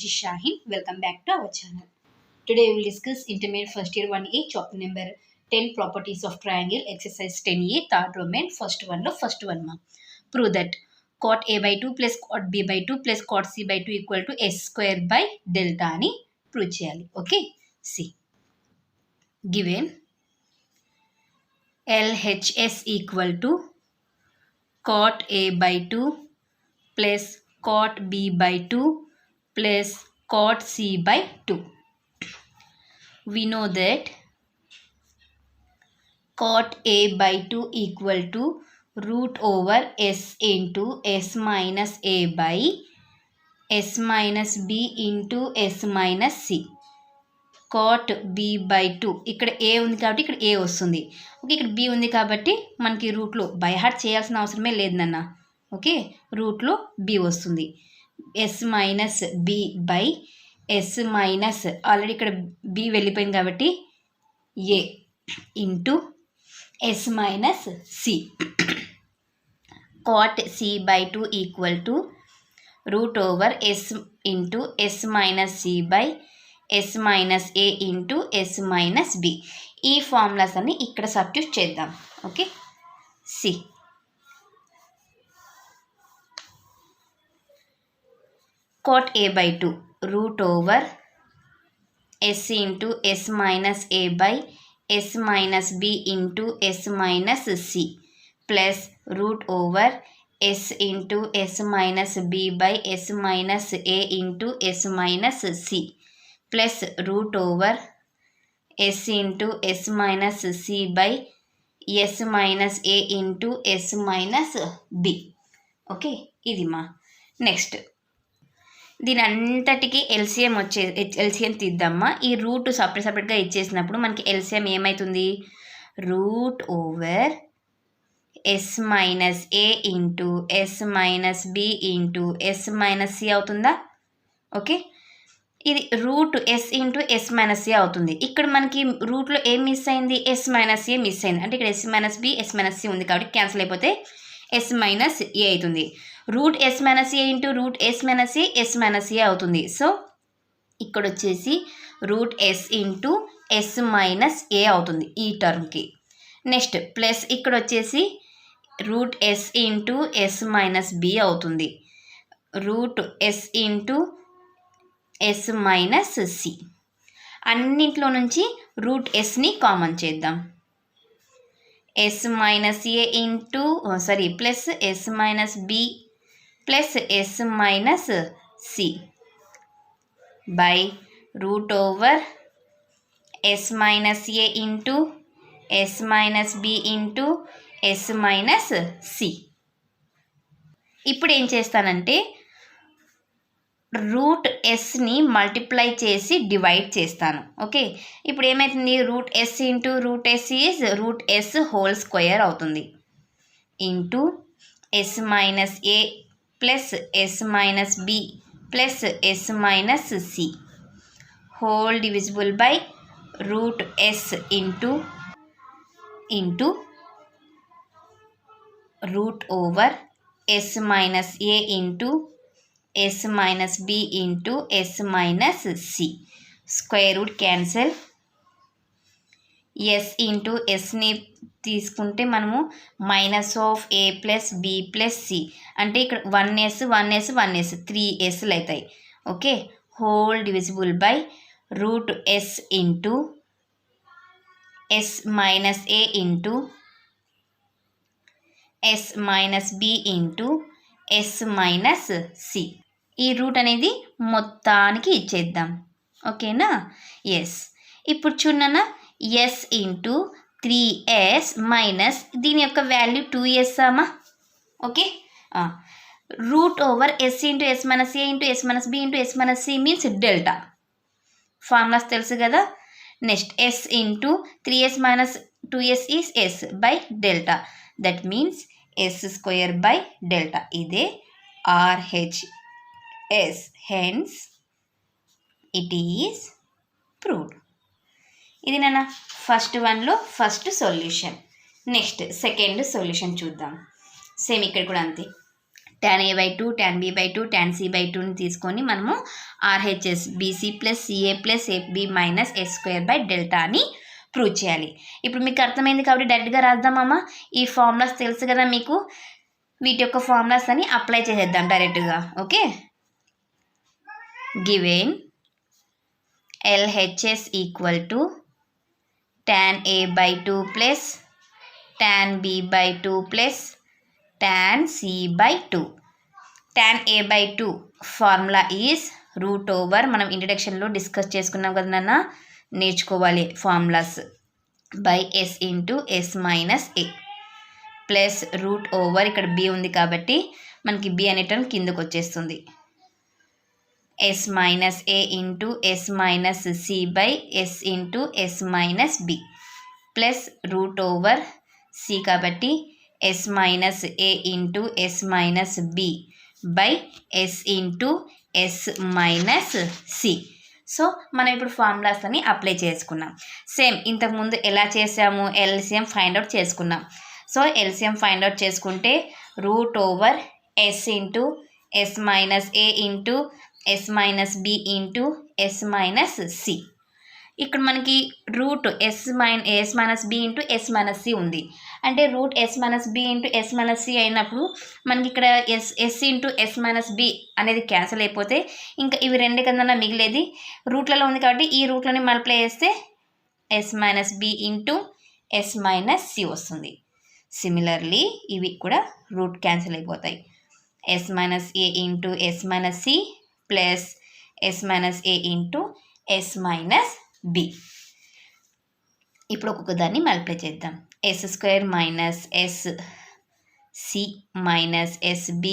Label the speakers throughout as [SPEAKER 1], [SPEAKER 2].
[SPEAKER 1] is Shaheen. Welcome back to our channel. Today we will discuss Intermediate First Year 1A chapter number 10 Properties of Triangle exercise 10A third Roman first one ma. Prove that cot A by 2 plus cot B by 2 plus cot C by 2 equal to S square by delta ani prove cheyali. Okay, see. Given LHS equal to cot A by 2 plus cot B by 2 plus cot C by 2. We know that cot A by 2 equal to root over S into S minus A by S minus B into S minus C. cot B by 2 ఇక్కడ A ఉంది కాబట్టి ఇక్కడ A వస్తుంది. Okay, ఇక్కడ B ఉంది కాబట్టి మనకి రూట్లో బై హార్ట్ చేయాల్సిన అవసరమే లేదు నాన్న. ఓకే, రూట్లో B వస్తుంది. S minus B by S minus already ఇక్కడ B వెళ్ళిపోయింది కాబట్టి A into S minus C. cot C by 2 equal to root over S into S minus C by S minus A into S minus B. ఈ formulas అన్ని ఇక్కడ substitute చేద్దాం. Okay, C cot A by 2 root over S into S minus A by S minus B into S minus C plus root over S into S minus B by S minus A into S minus C plus root over S into S minus C by S minus A into S minus B. Okay, ఇది మా next. దీని అంతటికి LCM తీద్దామా. ఈ route సపరేట్గా ఇచ్చేసినప్పుడు మనకి LCM ఏమవుతుంది? Root over S minus A into S minus B into S minus C అవుతుందా? Okay, ఇది root S into S minus C అవుతుంది. ఇక్కడ మనకి రూట్లో ఏం మిస్ అయింది? ఎస్ మైనస్ ఏ మిస్ అయింది. అంటే ఇక్కడ S minus B S minus C ఉంది కాబట్టి క్యాన్సిల్ అయిపోతే ఎస్ మైనస్ ఏ అవుతుంది. Root S minus A into root S minus A S minus A అవుతుంది. సో ఇక్కడ వచ్చేసి root S into S minus A అవుతుంది ఈ టర్మ్కి. నెక్స్ట్ ప్లస్ ఇక్కడ వచ్చేసి root S into S minus B అవుతుంది. Root S into S minus C. అన్నింటిలో నుంచి రూట్ ఎస్ని కామన్ చేద్దాం. S minus A into plus S minus B plus S minus C by root over S minus A into S minus B into S minus C. ఇప్పుడు ఏం చేస్తానంటే root ఎస్ని multiply చేసి divide చేస్తాను. Okay, ఇప్పుడు ఏమవుతుంది? Root S into root S is root S whole square అవుతుంది into S minus A plus S minus B plus S minus C whole divisible by root S into root over S minus A into S minus B into S minus C. Square root cancel. S into ఎస్ని తీసుకుంటే మనము minus of A plus B plus C అంటే ఇక్కడ 1s 3 ఎస్లు అవుతాయి. Okay, whole divisible by root S into S minus A into S minus B into S minus C. ఈ root అనేది మొత్తానికి ఇచ్చేద్దాం. ఓకేనా? ఎస్. ఇప్పుడు చూడన్నా ఎస్ ఇంటూ 3s మైనస్ దీని యొక్క వాల్యూ 2s అమ్మా. Okay, root over S into S minus A into S minus B into S minus C means delta. Formulas తెలుసు కదా. Next S into 3s minus 2s is S by delta. That means S square by delta. ఇదే RHS. Hence it is proved. ఇది నాన్న first వన్లో first solution. Next second solution చూద్దాం. Same ఇక్కడ కూడా అంతే. tan a by 2 tan b by 2 tan c by 2ని తీసుకొని మనము RHS BC plus CA plus AB minus S square by delta అని ప్రూవ్ చేయాలి. ఇప్పుడు మీకు అర్థమైంది కాబట్టి డైరెక్ట్గా రాద్దామమ్మా. ఈ ఫార్ములాస్ తెలుసు కదా మీకు, వీటి యొక్క ఫార్ములాస్ అని అప్లై చేసేద్దాం డైరెక్ట్గా. Okay, given LHS equal to tan a by 2 plus tan b by 2 plus tan c by 2. tan a by 2 formula is root over, మనం ఇంట్రడక్షన్లో డిస్కస్ చేసుకున్నాం కదా నాన్న, నేర్చుకోవాలి formulas, by s into s minus a plus root over, ఇక్కడ b ఉంది కాబట్టి మనకి b అనే టర్మ్ కిందకు వచ్చేస్తుంది, s minus a into s minus c by s into s minus b plus root over c కాబట్టి s minus a into s minus b by s into s minus c. So మనం ఇప్పుడు formulas అని apply చేసుకున్నాం. Same ఇంతకుముందు ఎలా చేసాము, LCM find out చేసుకున్నాం. So LCM find out చేసుకుంటే root over s into s minus a into s minus b into s minus c. ఇక్కడ మనకి root s minus b into s minus c ఉంది. అంటే root s minus b into s minus c అయినప్పుడు మనకి ఇక్కడ s into s minus b అనేది cancel అయిపోతే ఇంకా ఇవి రెండు కన్నా మిగిలేది రూట్లలో ఉంది కాబట్టి ఈ రూట్లని మల్టిప్లై చేస్తే s minus b into s minus c వస్తుంది. సిమిలర్లీ ఇవి కూడా రూట్ క్యాన్సిల్ అయిపోతాయి, s minus a into s minus c plus s minus a into s minus b. ఇప్పుడు ఒక్కొక్క దాన్ని మల్టిప్లై చేద్దాం. s square minus s c minus sb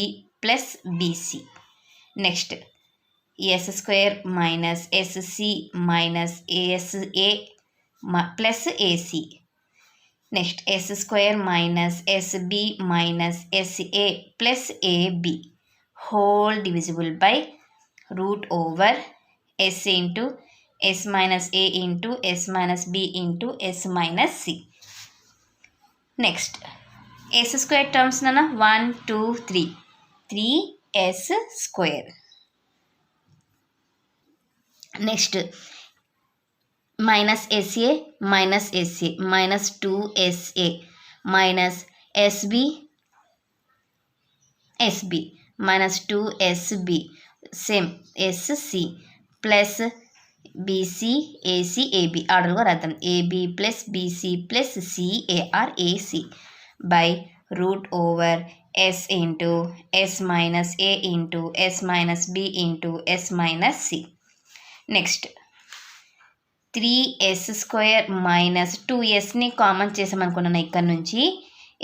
[SPEAKER 1] plus bc. Next s square minus sc minus asa plus ac. Next s square minus sb minus sa plus ab whole divisible by root over s into s minus a into s minus b into s minus c. Next s square terms నాన్న 1 2 3 3s square. Next minus sa minus sa minus 2sa minus sb minus 2sb same sc plus bc ac ab ఆర్డర్గా రాద్దాం, ab plus bc plus car ac by root over s into s minus a into s minus b into s minus c. Next 3s square minus 2sని common చేసామనుకున్నాను, ఇక్కడ నుంచి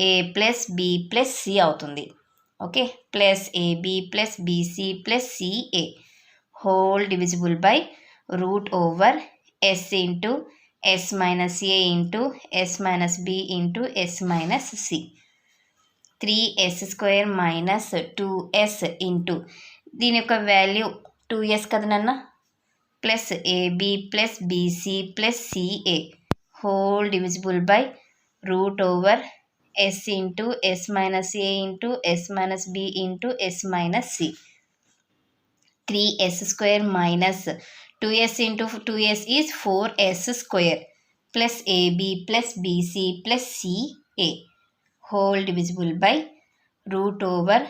[SPEAKER 1] a plus b plus c అవుతుంది. Okay, plus ab plus bc plus ca whole divisible by root over s into s minus a into s minus b into s minus c. 3s square minus 2s into దీని యొక్క value 2s కదా నాన్న, plus ab plus bc plus ca whole divisible by root over s into s minus a into s minus b into s minus c. 3s square minus 2s into 2s is 4s square plus ab plus bc plus ca whole divisible by root over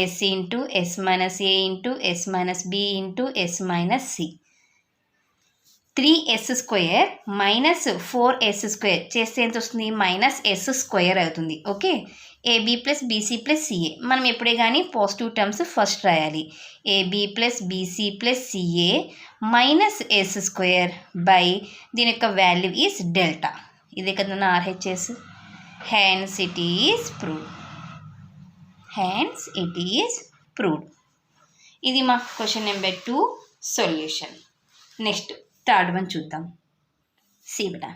[SPEAKER 1] s into s minus a into s minus b into s minus c. 3s square minus 4s square చేస్తే ఎంత వస్తుంది, minus s square అవుతుంది. Okay, ab plus bc plus ca మనం ఎప్పుడే కానీ positive terms first రాయాలి, ab plus bc plus ca minus s square by దీని యొక్క వాల్యూ ఈజ్ డెల్టా. ఇదే కదా RHS. Hence it is proved. ఇది మా question number 2 solution. Next third one చూద్దాం. సి బేటా,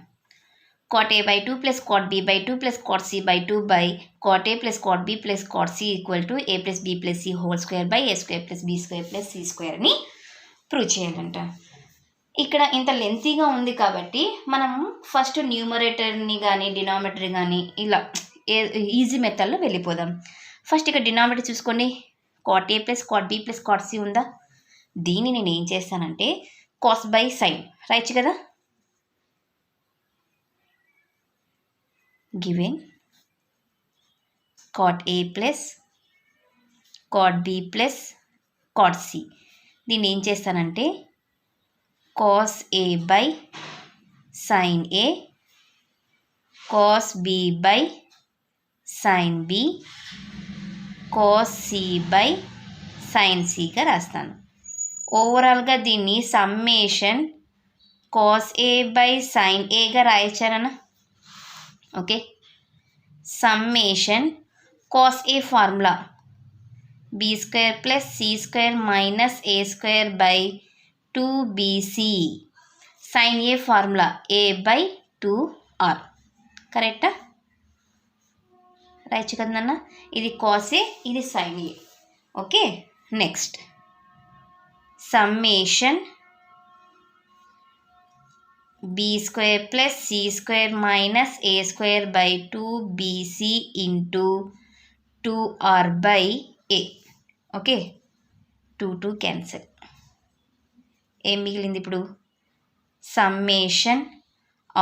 [SPEAKER 1] cot a by 2 plus cot b by 2 plus cot c by 2 by cot a plus cot b plus cot c equal to a plus b plus c whole square by a square plus b square plus c square ని prove చేయాలంట. ఇక్కడ ఇంత లెంతీగా ఉంది కాబట్టి మనము first న్యూమరేటర్ని కానీ denominator కానీ ఇలా ఈజీ మెథడ్లో వెళ్ళిపోదాం. ఫస్ట్ ఇక్కడ డినామినేటర్ చూసుకోండి, cot A plus cot B plus cot C ఉందా? దీన్ని నేను ఏం చేస్తానంటే కాస్ బై సైన్ రాయొచ్చు కదా. Given cot A plus cot B plus cot C, దీన్ని ఏం చేస్తానంటే cos A by sine A, cos B by sine B, cos C by sine సిగా రాస్తాను. ఓవరాల్గా దీన్ని summation cos A by sine ఏగా రాయొచ్చానన్న. Okay, summation cos A formula B square plus C square minus A square by 2bc, sine A formula A by 2r. కరెక్టా? రాయొచ్చు కదన్న. ఇది కాస్ ఏ, ఇది sign A. Okay, next summation B square plus C square minus A square by 2bc into 2r by A. Okay, 2 cancel. ఏం మిగిలింది ఇప్పుడు? Summation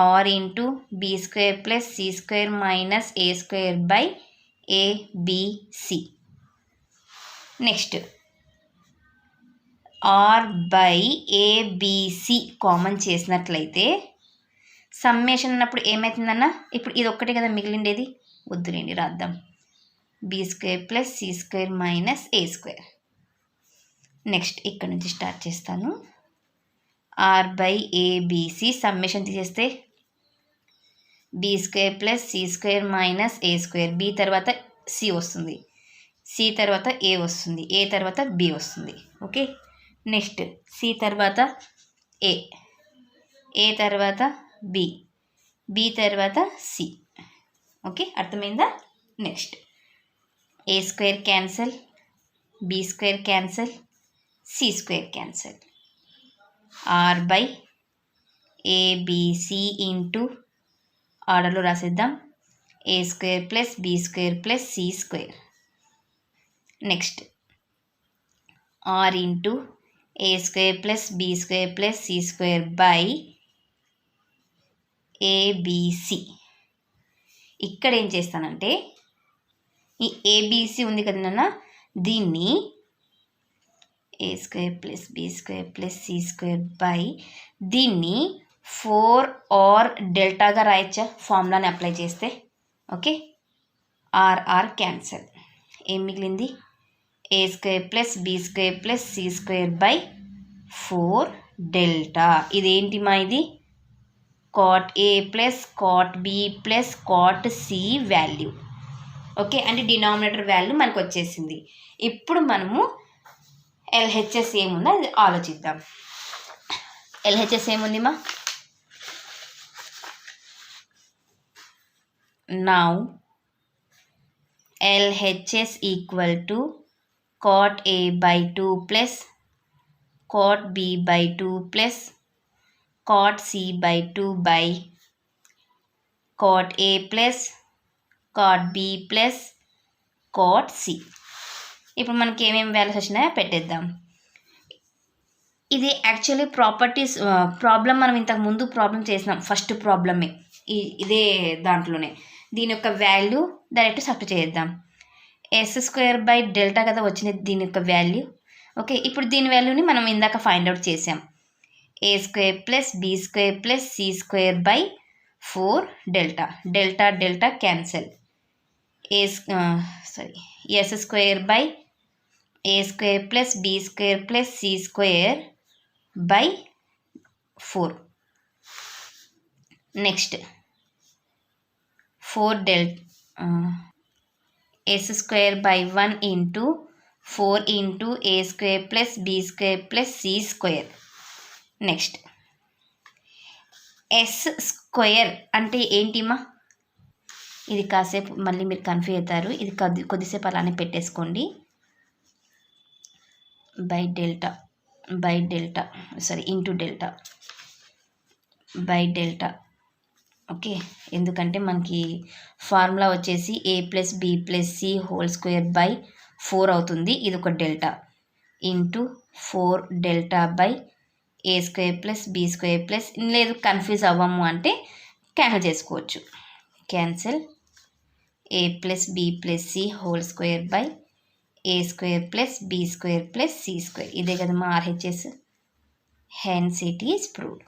[SPEAKER 1] R into B square plus C square minus A square by ABC. Next R by ABC common చేసినట్లయితే summation అన్నప్పుడు ఏమవుతుందన్న? ఇప్పుడు ఇది ఒక్కటే కదా మిగిలిండేది, వద్దులేండి రాద్దాం. B square plus C square minus A square. Next ఇక్కడ నుంచి స్టార్ట్ చేస్తాను. ఆర్ బై ఏబిసి సమ్మేషన్ తీసేస్తే B square plus C square minus A square, B తర్వాత సి వస్తుంది, సి తర్వాత ఏ వస్తుంది, ఏ తర్వాత బి వస్తుంది. ఓకే, నెక్స్ట్ సి తర్వాత ఏ, ఏ తర్వాత బి, బి తర్వాత సి. ఓకే, అర్థమైందా? Next A square cancel, B square cancel, C square cancel. R by ABC into ఆర్డర్లో రాసేద్దాం, A square plus B square plus C square. Next R into A square plus B square plus C square by ABC. ఇక్కడ ఏం చేస్తానంటే ఈ ABC ఉంది కదా నాన్న, దీన్ని A square plus B square plus C square by దీన్ని 4r డెల్టాగా రాయొచ్చా ఫార్ములాని అప్లై చేస్తే? Okay, R cancel. ఏం మిగిలింది? A square plus B square plus C square by 4 delta. ఇదేంటి మా? ఇది cot A plus cot B plus cot C value. Okay, అంటే డినామినేటర్ వాల్యూ మనకు వచ్చేసింది. ఇప్పుడు మనము ఎల్హెచ్ఎస్ ఏముందో అది ఆలోచిద్దాం. ఎల్హెచ్ఎస్ ఏముంది మా? Now LHS equal to cot A by 2 plus cot B by 2 plus cot C by 2 by cot A plus cot B plus cot C. ఇప్పుడు మనకి ఏమేమి వాల్యూస్ వచ్చినాయో పెట్టేద్దాం. ఇది యాక్చువల్లీ ప్రాపర్టీస్ ప్రాబ్లం మనం ఇంతకు ముందు ప్రాబ్లం చేసినాం, ఫస్ట్ ప్రాబ్లమే ఇదే దాంట్లోనే. దీని యొక్క వాల్యూ డైరెక్ట్ సబ్స్టిట్యూట్ చేద్దాం. ఎస్ స్క్వేర్ బై డెల్టా కదా వచ్చింది దీని యొక్క వాల్యూ. ఓకే, ఇప్పుడు దీని వాల్యూని మనం ఇందాక ఫైండ్ అవుట్ చేసాం. A square plus B square plus C square by 4 delta. Delta delta cancel. S square by A square plus B square plus C square by 4. Next 4 delta S square by 1 into 4 into A square plus B square plus C square. Next S square అంటే ఏంటిమా? ఇది కాసేపు మళ్ళీ మీరు confuse అవుతారు, ఇది కొద్దిసేపు అలానే పెట్టేసుకోండి. By delta into delta by delta. Okay, ఎందుకంటే మనకి ఫార్ములా వచ్చేసి A plus B plus C whole square by 4 అవుతుంది. ఇది ఒక delta into 4 delta by A square plus B square plus, లేదు కన్ఫ్యూజ్ అవ్వము అంటే క్యాన్సిల్ చేసుకోవచ్చు. Cancel A plus B plus C whole square by A square plus B square plus C square. ఇదే కదా మా RHS. Hence it is proved.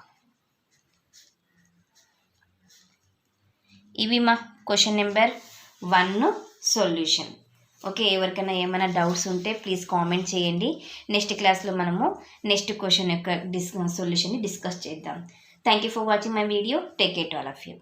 [SPEAKER 1] ఇవి మా question number 1 solution. Okay, ఎవరికైనా ఏమైనా డౌట్స్ ఉంటే ప్లీజ్ కామెంట్ చేయండి. నెక్స్ట్ క్లాస్లో మనము నెక్స్ట్ క్వశ్చన్ యొక్క సొల్యూషన్ని డిస్కస్ చేద్దాం. Thank you for watching my video. Take care to all of you.